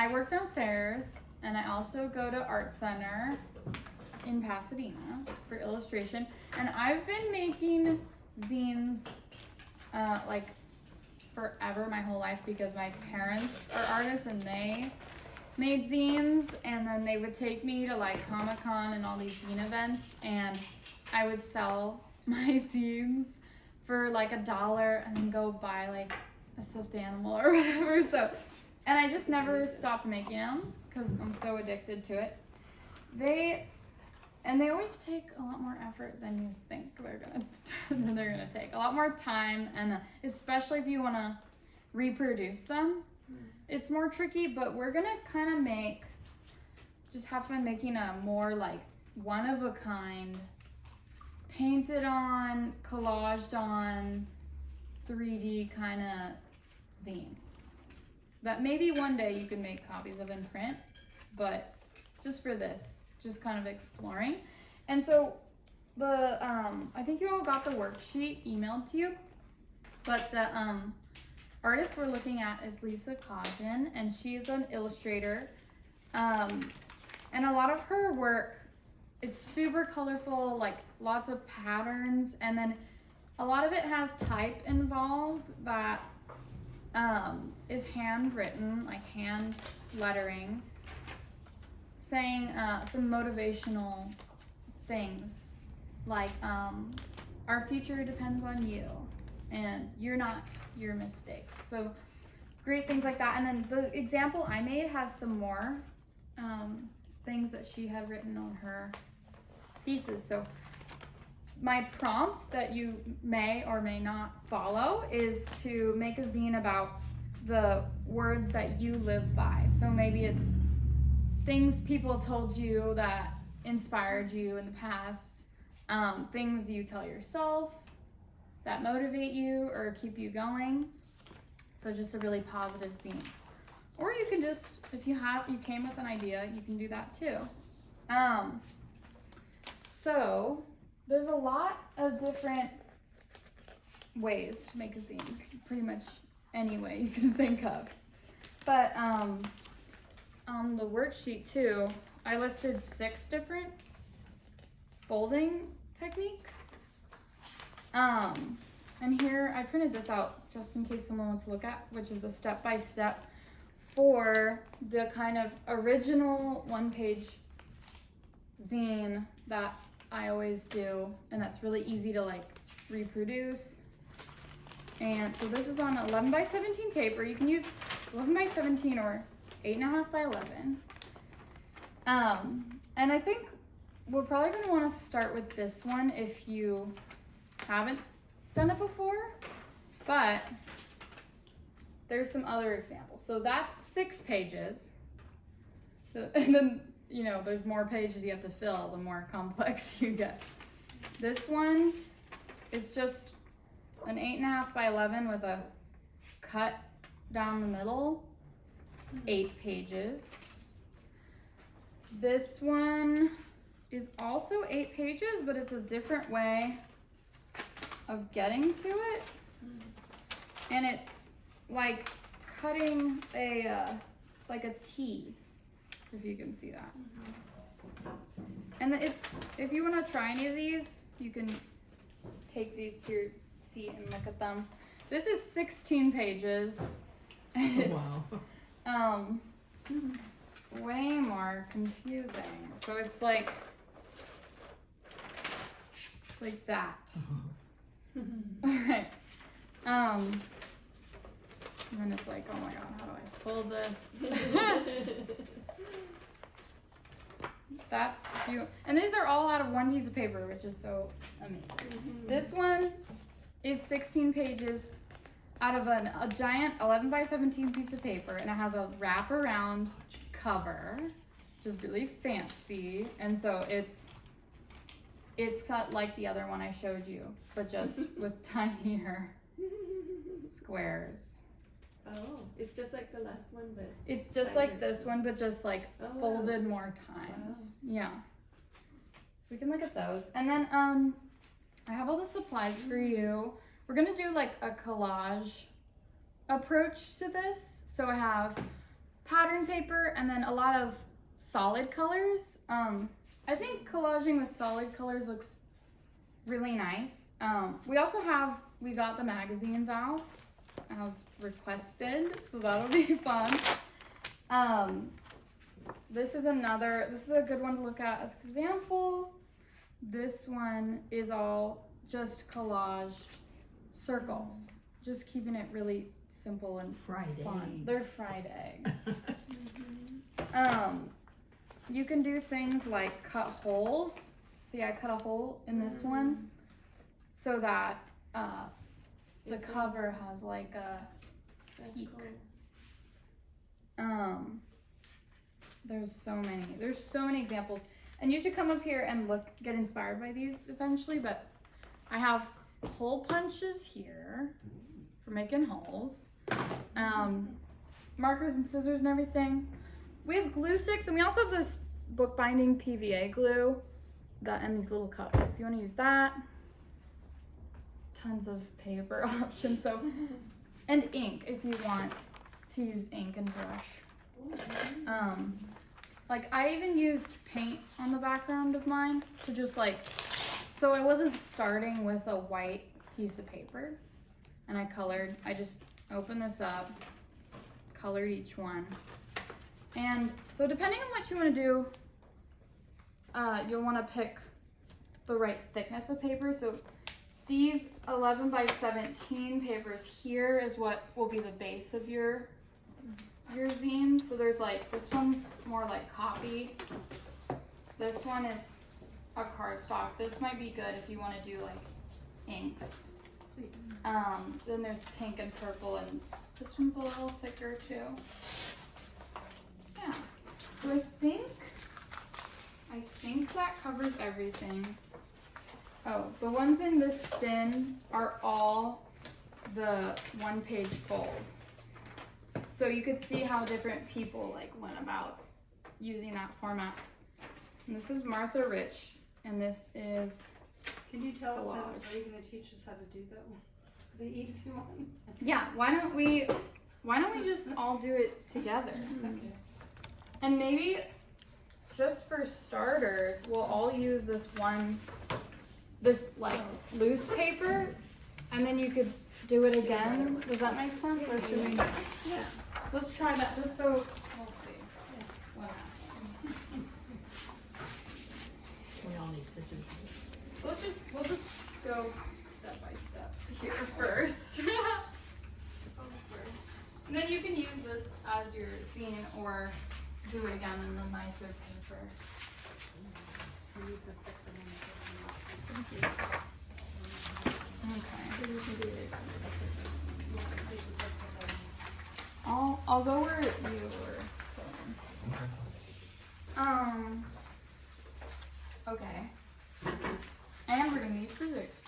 I work downstairs, and I also go to Art Center in Pasadena for illustration. And I've been making zines like forever, my whole life, because my parents are artists and they made zines, and then they would take me to like Comic-Con and all these zine events, and I would sell my zines for like $1 and then go buy like a stuffed animal or whatever. So, and I just never stopped making them because I'm so addicted to it. They always take a lot more effort than you think they're gonna take. A lot more time, and especially if you want to reproduce them, it's more tricky. But we're gonna kind of just have fun making a more like one of a kind, painted on, collaged on, 3D kind of zine that maybe one day you can make copies of in print, but just for this, just kind of exploring. And so the I think you all got the worksheet emailed to you, but the artist we're looking at is Lili Todd, and she's an illustrator, and a lot of her work, it's super colorful, like lots of patterns, and then a lot of it has type involved that is handwritten, like hand lettering, saying some motivational things like our future depends on you and you're not your mistakes. So great things like that. And then the example I made has some more things that she had written on her pieces. So my prompt that you may or may not follow is to make a zine about the words that you live by. So maybe it's things people told you that inspired you in the past, things you tell yourself that motivate you or keep you going. So just a really positive zine. Or you can just, if you came with an idea, you can do that too. So there's a lot of different ways to make a zine, pretty much any way you can think of. But on the worksheet too, I listed 6 different folding techniques. And here I printed this out just in case someone wants to look at, which is the step-by-step for the kind of original one-page zine that I always do, and that's really easy to like reproduce. And so this is on 11 by 17 paper. You can use 11 by 17 or 8.5 by 11. And I think we're probably going to want to start with this one if you haven't done it before, but there's some other examples. So that's 6 pages. And then, you know, there's more pages you have to fill the more complex you get. This one is just an 8.5 by 11 with a cut down the middle, 8 pages. This one is also 8 pages, but it's a different way of getting to it. And it's like cutting like a T, if you can see that. And it's, if you want to try any of these, you can take these to your seat and look at them. This is 16 pages, and it's way more confusing. So it's like that. All right. And then it's like, oh my god, how do I fold this? That's cute. And these are all out of one piece of paper, which is so amazing. This one is 16 pages out of a giant 11 by 17 piece of paper, and it has a wraparound cover, which is really fancy. And so it's cut like the other one I showed you, but just with tinier squares. Oh, it's just like the last one, but it's just like this one, but just like folded more times. Wow. Yeah. So we can look at those. And then I have all the supplies for you. We're gonna do like a collage approach to this. So I have pattern paper, and then a lot of solid colors. I think collaging with solid colors looks really nice. We got the magazines out as requested, so that'll be fun. This is a good one to look at as an example. This one is all just collaged circles, just keeping it really simple and Fried fun. eggs. They're fried eggs. You can do things like cut holes. See, I cut a hole in this one so that the cover has like a peak. Cool. There's so many examples, and you should come up here and get inspired by these eventually. But I have hole punches here for making holes, markers and scissors and everything. We have glue sticks, and we also have this bookbinding PVA glue and these little cups if you want to use that. Tons of paper options, and ink if you want to use ink and brush. Like I even used paint on the background of mine to just so I wasn't starting with a white piece of paper, and I just opened this up, colored each one. And so depending on what you want to do, you'll want to pick the right thickness of paper. So these 11 by 17 papers here is what will be the base of your zine. So there's this one's more like copy. This one is a cardstock. This might be good if you want to do inks. Sweet. Then there's pink and purple, and this one's a little thicker too. Yeah. So I think that covers everything. Oh, the ones in this bin are all the one-page fold. So you could see how different people went about using that format. And this is Martha Rich, and this is Can you tell us collage. are you going to teach us how to do that one? The easy one? Yeah, why don't we just all do it together? Okay. And maybe just for starters, we'll all use this loose paper, and then you could do it again. Does that make sense? Or should we? Yeah. Let's try that just so we'll see what happens. We all need scissors. We'll just go step by step here first. And then you can use this as your zine or do it again in the nicer paper. Okay. I'll go where you were going. Okay. And we're gonna use scissors.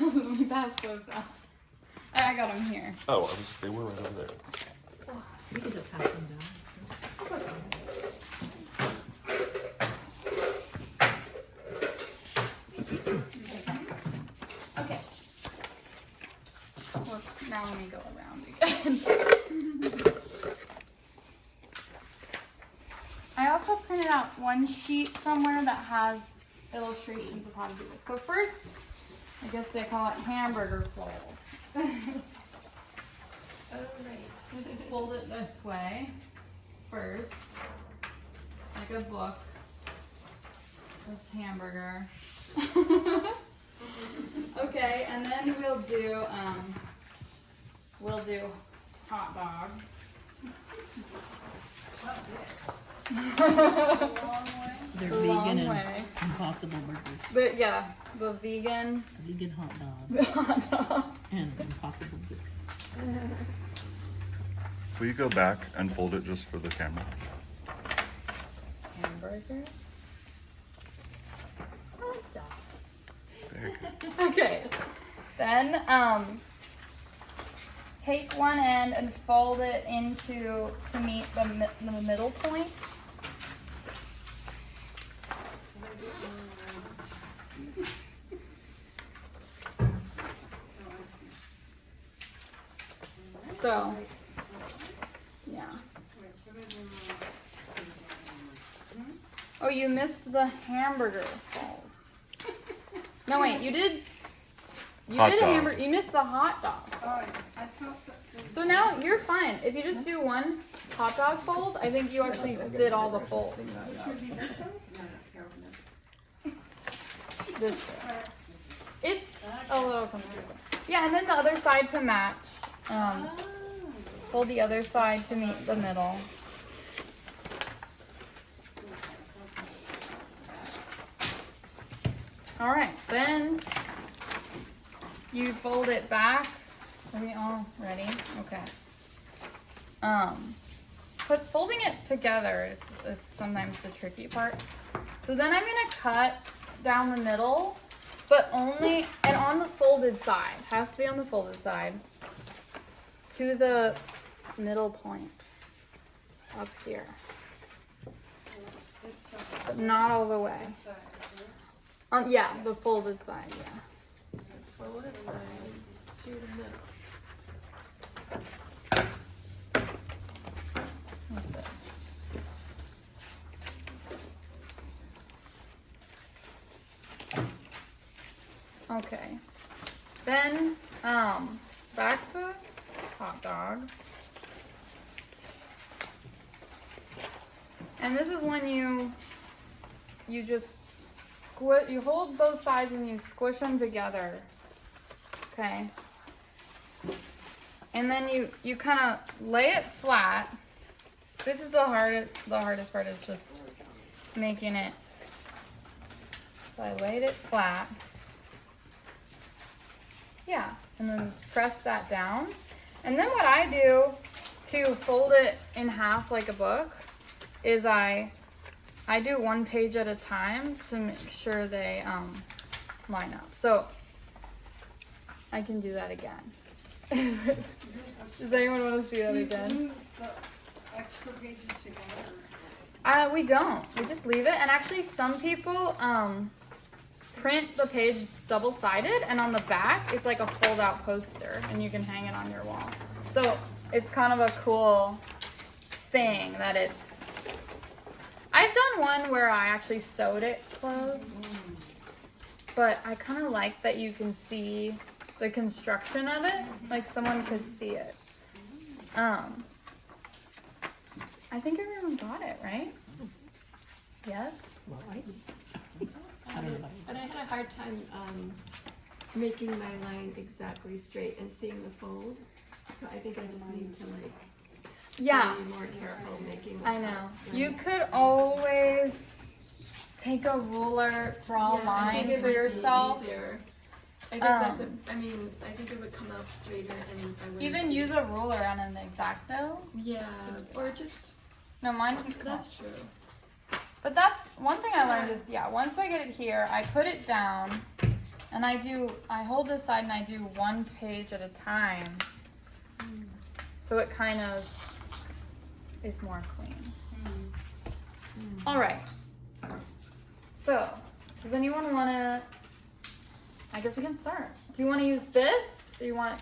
Let me pass those out. I got them here. Oh, they were right over there. We can just pass them down. Okay. Whoops, now let me go around again. I also printed out one sheet somewhere that has illustrations of how to do this. So first, I guess they call it Hamburger Fold. Oh, right. Fold it this way first, like a book. That's hamburger. Okay, and then we'll do hot dog. They're A long vegan and way. impossible burgers. But yeah, the vegan Vegan hot dog hot dog. and impossible burger. Will you go back and fold it just for the camera? Hamburger. Hot dog. There you go. Okay. Then take one end and fold it to meet the middle point. So, yeah. Oh, you missed the hamburger fold. No, wait, you did. You Hot did dog. a hamburger. You missed the hot dog. Oh, I thought that. So now you're fine. If you just do one hot dog fold, I think you actually did all the folds. Could be this one? This way. It's a little confusing. Yeah, and then the other side to match. Fold the other side to meet the middle. All right, then you fold it back. Are we all ready? Okay. Folding it together is sometimes the tricky part. So then I'm gonna cut down the middle, but only, and on the folded side, has to be on the folded side, to the middle point, up here, This side. but not all the way. This side. Yeah, the folded side, yeah. Folded side to the middle. Like this. Okay. Then, back to hot dog. And this is when you just you hold both sides and you squish them together. Okay. And then you kind of lay it flat. This is the hardest part is just making it. So I laid it flat. Yeah, and then just press that down. And then what I do to fold it in half like a book is I do one page at a time to make sure they line up. So I can do that again. Does anyone want to see that Do you again? glue the extra pages together? We don't. We just leave it. And actually, some people print the page double-sided, and on the back, it's like a fold-out poster, and you can hang it on your wall. So it's kind of a cool thing that it's. I've done one where I actually sewed it closed, but I kind of like that you can see the construction of it, like someone could see it. I think everyone got it, right? Yes? Well, I don't know. But I had a hard time making my line exactly straight and seeing the fold. So I think I just need to Yeah, be more careful making. I know. You could always take a ruler, draw a line for yourself. Easier. I think that's it. I mean, I think it would come out straighter and I would Even use a ruler on an X-Acto. Yeah, or just No, mine. that's true. But that's one thing I learned is, yeah, once I get it here, I put it down and I hold this side and I do one page at a time. So it kind of is more clean. All right. So, does anyone want to, I guess we can start. Do you want to use this? Or you want